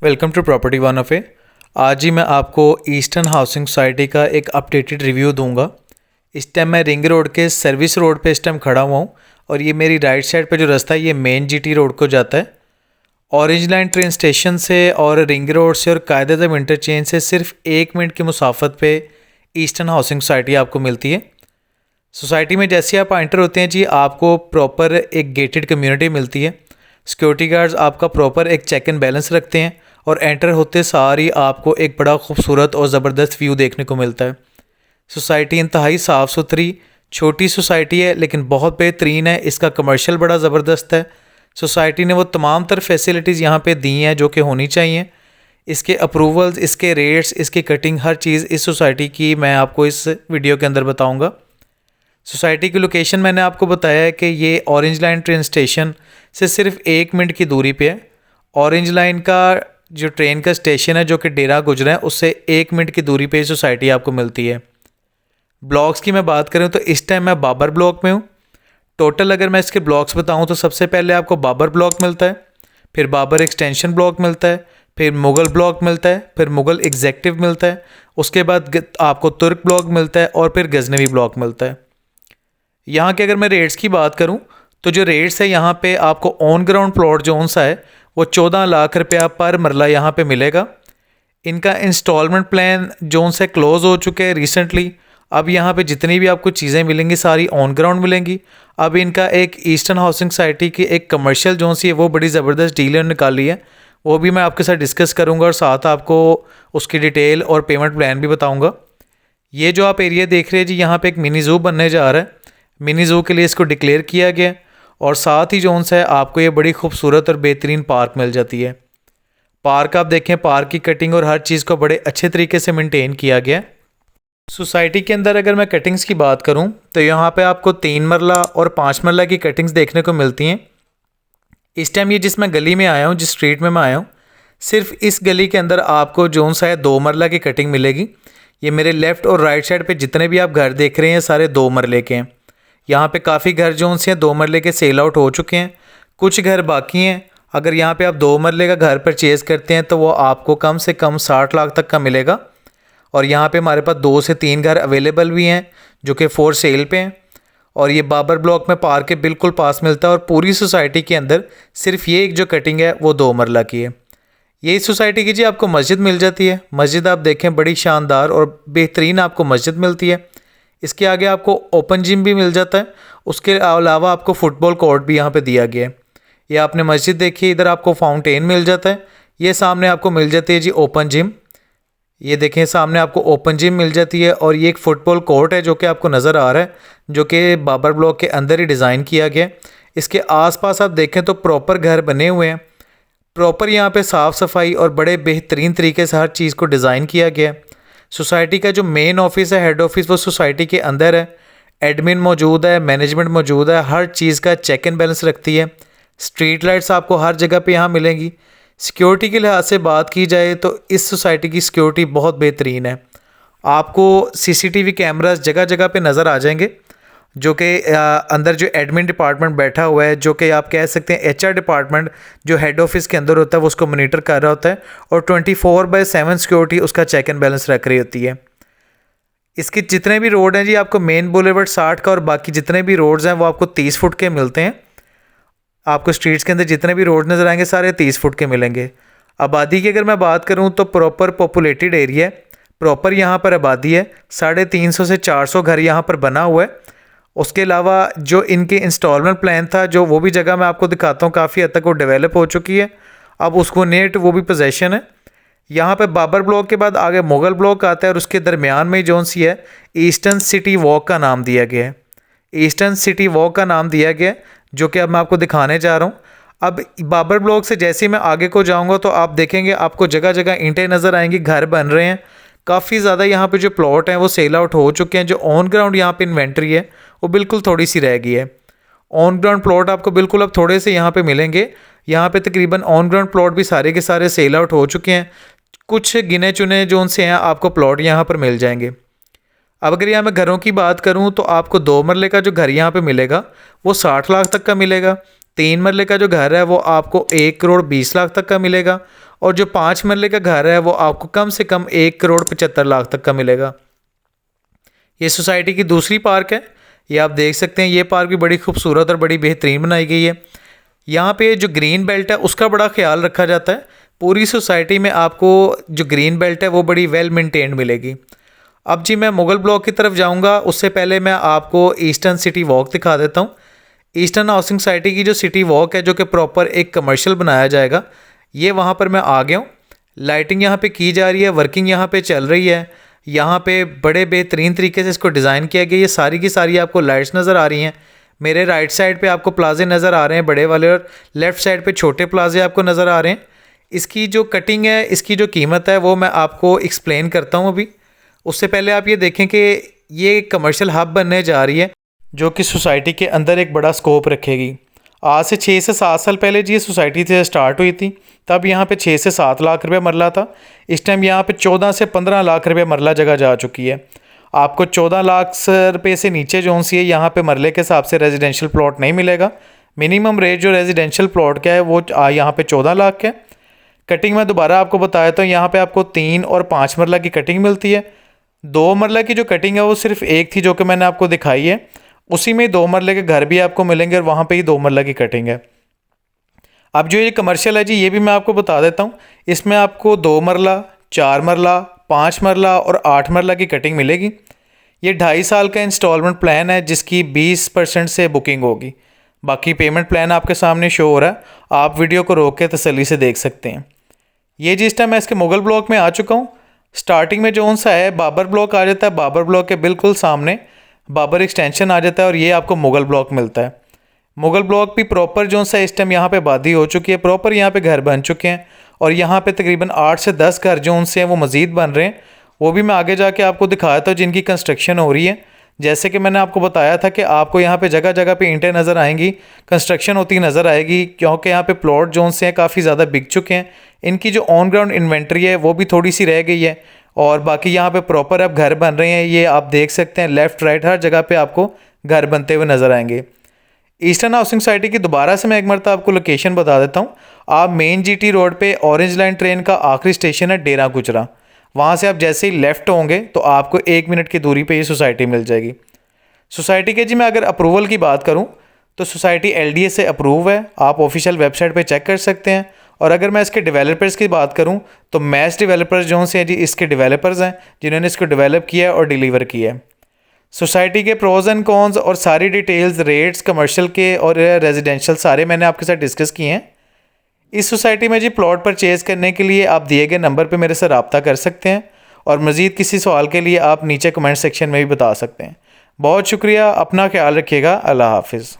Welcome to property one of A. आज ही मैं आपको ईस्टर्न हाउसिंग सोसाइटी का एक अपडेटेड रिव्यू दूंगा। इस टाइम मैं रिंग रोड के सर्विस रोड पे इस टाइम खड़ा हुआ हूँ और ये मेरी राइट साइड पे जो रास्ता है ये मेन जीटी रोड को जाता है। ऑरेंज लाइन ट्रेन स्टेशन से और रिंग रोड से और कायदेआज़म इंटरचेंज से सिर्फ 1 मिनट की मुसाफत पे ईस्टर्न हाउसिंग सोसाइटी आपको मिलती है। सोसाइटी में जैसे आप एंटर होते हैं जी, आपको प्रॉपर एक गेटेड कम्युनिटी मिलती है। सिक्योरिटी गार्ड्स आपका प्रॉपर एक चेक एंड बैलेंस रखते हैं और एंटर होते सारी आपको एक बड़ा खूबसूरत और ज़बरदस्त व्यू देखने को मिलता है। सोसाइटी इंतहाई साफ़ सुथरी छोटी सोसाइटी है लेकिन बहुत बेहतरीन है। इसका कमर्शियल बड़ा ज़बरदस्त है। सोसाइटी ने वो तमाम तर फैसिलिटीज़ यहाँ पे दी हैं जो कि होनी चाहिए। इसके अप्रूवल्स, इसके रेट्स, इसकी कटिंग, हर चीज़ इस सोसाइटी की मैं आपको इस वीडियो के अंदर बताऊँगा। सोसाइटी की लोकेशन मैंने आपको बताया है कि ये ऑरेंज लाइन ट्रेन स्टेशन से सिर्फ 1 मिनट की दूरी पे है। ऑरेंज लाइन का जो ट्रेन का स्टेशन है जो कि डेरा गुजरा है उससे 1 मिनट की दूरी पे सोसाइटी आपको मिलती है। ब्लॉक्स की मैं बात करूँ तो इस टाइम मैं बाबर ब्लॉक में हूँ। टोटल अगर मैं इसके ब्लॉक्स बताऊँ तो सबसे पहले आपको बाबर ब्लॉक मिलता है, फिर बाबर एक्सटेंशन ब्लॉक मिलता है, फिर मुग़ल ब्लॉक मिलता है, फिर मुग़ल एग्जेक्टिव मिलता है, उसके बाद आपको तुर्क ब्लॉक मिलता है और फिर गजनवी ब्लॉक मिलता है। यहाँ के अगर मैं रेट्स की बात करूँ तो जो रेट्स है यहाँ पे आपको ऑन ग्राउंड प्लॉट जो सा है वो 14 लाख रुपया पर मरला यहाँ पे मिलेगा। इनका इंस्टॉलमेंट प्लान जो से क्लोज़ हो चुके हैं रिसेंटली। अब यहाँ पे जितनी भी आपको चीज़ें मिलेंगी सारी ऑन ग्राउंड मिलेंगी। अब इनका एक ईस्टर्न हाउसिंग सोसाइटी की एक कमर्शियल जो सी है वो बड़ी ज़बरदस्त डील निकाली है, वो भी मैं आपके साथ डिस्कस करूँगा और साथ आपको उसकी डिटेल और पेमेंट प्लान भी बताऊँगा। ये जो आप एरिया देख रहे हैं जी, यहाँ पर एक मिनी ज़ू बनने जा रहा है। मिनी ज़ू के लिए इसको डिक्लेयर किया गया और साथ ही जोन सा है आपको ये बड़ी खूबसूरत और बेहतरीन पार्क मिल जाती है। पार्क आप देखें, पार्क की कटिंग और हर चीज़ को बड़े अच्छे तरीके से मेंटेन किया गया। सोसाइटी के अंदर अगर मैं कटिंग्स की बात करूं तो यहाँ पे आपको 3 मरला और 5 मरला की कटिंग्स देखने को मिलती हैं। इस टाइम ये जिस मैं गली में आया हूँ, जिस स्ट्रीट में मैं आया हूँ, सिर्फ इस गली के अंदर आपको जोन सा है 2 मरला की कटिंग मिलेगी। ये मेरे लेफ़्ट और राइट साइड पर जितने भी आप घर देख रहे हैं सारे 2 मरले के हैं। यहाँ पे काफ़ी घर जो से 2 मरले के सेल आउट हो चुके हैं, कुछ घर बाकी हैं। अगर यहाँ पे आप 2 मरले का घर परचेज़ करते हैं तो वो आपको कम से कम 60 लाख तक का मिलेगा। और यहाँ पे हमारे पास 2 से 3 घर अवेलेबल भी हैं जो कि फॉर सेल पे हैं। और ये बाबर ब्लॉक में पार्क के बिल्कुल पास मिलता है और पूरी सोसाइटी के अंदर सिर्फ ये एक जो कटिंग है वो 2 मरला की है। यही सोसाइटी की जी आपको मस्जिद मिल जाती है। मस्जिद आप देखें बड़ी शानदार और बेहतरीन आपको मस्जिद मिलती है। इसके आगे आपको ओपन जिम भी मिल जाता है। उसके अलावा आपको फुटबॉल कोर्ट भी यहाँ पे दिया गया है। ये आपने मस्जिद देखी है, इधर आपको फाउंटेन मिल जाता है। ये सामने आपको मिल जाती है जी ओपन जिम। ये देखें सामने आपको ओपन जिम मिल जाती है और ये एक फ़ुटबॉल कोर्ट है जो कि आपको नज़र आ रहा है, जो कि बाबर ब्लॉक के अंदर ही डिज़ाइन किया गया है। इसके आसपास आप देखें तो प्रॉपर घर बने हुए हैं। प्रॉपर यहाँ पे साफ़ सफाई और बड़े बेहतरीन तरीके से हर चीज़ को डिज़ाइन किया गया है। सोसाइटी का जो मेन ऑफिस है, हेड ऑफिस, वो सोसाइटी के अंदर है। एडमिन मौजूद है, मैनेजमेंट मौजूद है, हर चीज़ का चेक एंड बैलेंस रखती है। स्ट्रीट लाइट्स आपको हर जगह पे यहाँ मिलेंगी। सिक्योरिटी के लिहाज से बात की जाए तो इस सोसाइटी की सिक्योरिटी बहुत बेहतरीन है। आपको सीसीटीवी कैमरास जगह जगह पे नज़र आ जाएंगे, जो कि अंदर जो एडमिन डिपार्टमेंट बैठा हुआ है, जो कि आप कह सकते हैं एचआर डिपार्टमेंट जो हेड ऑफिस के अंदर होता है वो उसको मॉनिटर कर रहा होता है और 24/7 सिक्योरिटी उसका चेक एंड बैलेंस रख रही होती है। इसके जितने भी रोड हैं जी, आपको मेन बुलेवर्ड 60 का और बाकी जितने भी रोड्स हैं वो आपको 30 फुट के मिलते हैं। आपको स्ट्रीट्स के अंदर जितने भी रोड नज़र आएंगे सारे 30 फुट के मिलेंगे। आबादी की अगर मैं बात करूँ तो प्रॉपर पॉपुलेटेड एरिया है। प्रॉपर यहाँ पर आबादी है, 350 से 400 घर यहाँ पर बना हुआ है। उसके अलावा जो इनके इंस्टॉलमेंट प्लान था जो वो भी जगह मैं आपको दिखाता हूँ, काफ़ी हद तक वो डेवलप हो चुकी है। अब उसको नेट वो भी पोजेशन है। यहाँ पे बाबर ब्लॉक के बाद आगे मुग़ल ब्लॉक आता है और उसके दरमियान में जोन सी है ईस्टर्न सिटी वॉक का नाम दिया गया है। ईस्टर्न सिटी वॉक का नाम दिया गया है जो कि अब मैं आपको दिखाने जा रहा हूँ। अब बाबर ब्लॉक से जैसे ही मैं आगे को जाऊँगा तो आप देखेंगे आपको जगह जगह ईंटें नज़र आएंगी, घर बन रहे हैं। काफ़ी ज़्यादा यहाँ पे जो प्लॉट हैं वो सेल आउट हो चुके हैं। जो ऑन ग्राउंड यहाँ पे इन्वेंट्री है वो बिल्कुल थोड़ी सी रह गई है। ऑन ग्राउंड प्लॉट आपको बिल्कुल अब थोड़े से यहाँ पे मिलेंगे। यहाँ पे तकरीबन ऑन ग्राउंड प्लॉट भी सारे के सारे सेल आउट हो चुके हैं। कुछ गिने चुने जो उनसे हैं आपको प्लॉट यहाँ पर मिल जाएंगे। अब अगर यहाँ मैं घरों की बात करूँ तो आपको 2 मरले का जो घर यहाँ पे मिलेगा वो 60 लाख तक का मिलेगा। 3 मरले का जो घर है वो आपको 1 करोड़ 20 लाख तक का मिलेगा और जो 5 मरले का घर है वो आपको कम से कम 1,75,00,000 तक का मिलेगा। ये सोसाइटी की दूसरी पार्क है, ये आप देख सकते हैं। ये पार्क भी बड़ी खूबसूरत और बड़ी बेहतरीन बनाई गई है। यहाँ पे जो ग्रीन बेल्ट है उसका बड़ा ख्याल रखा जाता है। पूरी सोसाइटी में आपको जो ग्रीन बेल्ट है वो बड़ी वेल मेंटेन्ड मिलेगी। अब जी मैं मुगल ब्लॉक की तरफ जाऊँगा, उससे पहले मैं आपको ईस्टर्न सिटी वॉक दिखा देता हूँ। ईस्टर्न हाउसिंग सोसाइटी की जो सिटी वॉक है, जो कि प्रॉपर एक कमर्शियल बनाया जाएगा, ये वहाँ पर मैं आ गया हूँ। लाइटिंग यहाँ पे की जा रही है, वर्किंग यहाँ पे चल रही है। यहाँ पे बड़े बेहतरीन तरीके से इसको डिज़ाइन किया गया। ये सारी की सारी आपको लाइट्स नज़र आ रही हैं। मेरे राइट साइड पे आपको प्लाजे नज़र आ रहे हैं बड़े वाले, और लेफ़्ट साइड पे छोटे प्लाजे आपको नज़र आ रहे हैं। इसकी जो कटिंग है, इसकी जो कीमत है वो मैं आपको एक्सप्लेन करता हूँ अभी। उससे पहले आप ये देखें कि ये कमर्शियल हब बनने जा रही है, जो कि सोसाइटी के अंदर एक बड़ा स्कोप रखेगी। आज से 6 से 7 साल पहले जी ये सोसाइटी से स्टार्ट हुई थी, तब यहाँ पे 6 से 7 लाख रुपये मरला था। इस टाइम यहाँ पे 14 से 15 लाख रुपये मरला जगह जा चुकी है। आपको 14 लाख रुपये से नीचे जो सी है यहाँ पे मरले के हिसाब से रेजिडेंशियल प्लॉट नहीं मिलेगा। मिनिमम रेट जो रेजिडेंशियल प्लॉट का है वो यहाँ पे 14 लाख है। कटिंग में दोबारा आपको बताया तो यहाँ पे आपको 3 और 5 मरला की कटिंग मिलती है। 2 मरला की जो कटिंग है वो सिर्फ एक थी जो कि मैंने आपको दिखाई है। उसी में 2 मरले के घर भी आपको मिलेंगे और वहाँ पे ही 2 मरला की कटिंग है। अब जो ये कमर्शियल है जी, ये भी मैं आपको बता देता हूँ। इसमें आपको 2 मरला, 4 मरला, 5 मरला और 8 मरला की कटिंग मिलेगी। ये 2.5 साल का इंस्टॉलमेंट प्लान है, जिसकी 20% से बुकिंग होगी। बाकी पेमेंट प्लान आपके सामने शो हो रहा है, आप वीडियो को रोक के तसल्ली से देख सकते हैं। ये जिस टाइम मैं इसके मुगल ब्लॉक में आ चुका हूँ। स्टार्टिंग में जो सा है बाबर ब्लॉक आ जाता है, बाबर ब्लॉक के बिल्कुल सामने बाबर एक्सटेंशन आ जाता है और ये आपको मुगल ब्लॉक मिलता है। मुगल ब्लॉक भी प्रॉपर जो सा इस टाइम यहाँ पे आबादी हो चुकी है, प्रॉपर यहाँ पे घर बन चुके हैं और यहाँ पे तकरीबन 8 से 10 घर जो से हैं वो मज़ीद बन रहे हैं। वो भी मैं आगे जाके आपको दिखाया था जिनकी कंस्ट्रक्शन हो रही है। जैसे कि मैंने आपको बताया था कि आपको यहाँ पे जगह जगह पे ईंटें नज़र आएंगी, कंस्ट्रक्शन होती नज़र आएगी, क्योंकि यहाँ पे प्लॉट जो से हैं काफ़ी ज़्यादा बिक चुके हैं। इनकी जो ऑन ग्राउंड इन्वेंट्री है वो भी थोड़ी सी रह गई है और बाकी यहाँ पे प्रॉपर अब घर बन रहे हैं। ये आप देख सकते हैं, लेफ़्ट राइट हर जगह पे आपको घर बनते हुए नज़र आएंगे। ईस्टर्न हाउसिंग सोसाइटी की दोबारा से मैं एक मरतबा आपको लोकेशन बता देता हूँ। आप मेन GT रोड पे ऑरेंज लाइन ट्रेन का आखिरी स्टेशन है डेरा गुजरा, वहाँ से आप जैसे ही लेफ़्ट होंगे तो आपको 1 मिनट की दूरी पे ये सोसाइटी मिल जाएगी। सोसाइटी के जी मैं अगर अप्रूवल की बात करूँ तो सोसाइटी LDA से अप्रूव है, आप ऑफिशियल वेबसाइट पे चेक कर सकते हैं। और अगर मैं इसके डेवलपर्स की बात करूं तो मैच डेवलपर्स जो से हैं जी, इसके डेवलपर्स हैं जिन्होंने इसको डेवलप किया और डिलीवर किया है। सोसाइटी के प्रोज एंड कॉन्स और सारी डिटेल्स, रेट्स, कमर्शियल के और रेजिडेंशियल सारे मैंने आपके साथ डिस्कस किए हैं। इस सोसाइटी में जी प्लॉट परचेज़ करने के लिए आप दिए गए नंबर पर मेरे से रब्ता कर सकते हैं और मज़ीद किसी सवाल के लिए आप नीचे कमेंट सेक्शन में भी बता सकते हैं। बहुत शुक्रिया, अपना ख्याल रखिएगा। अल्लाह हाफिज़।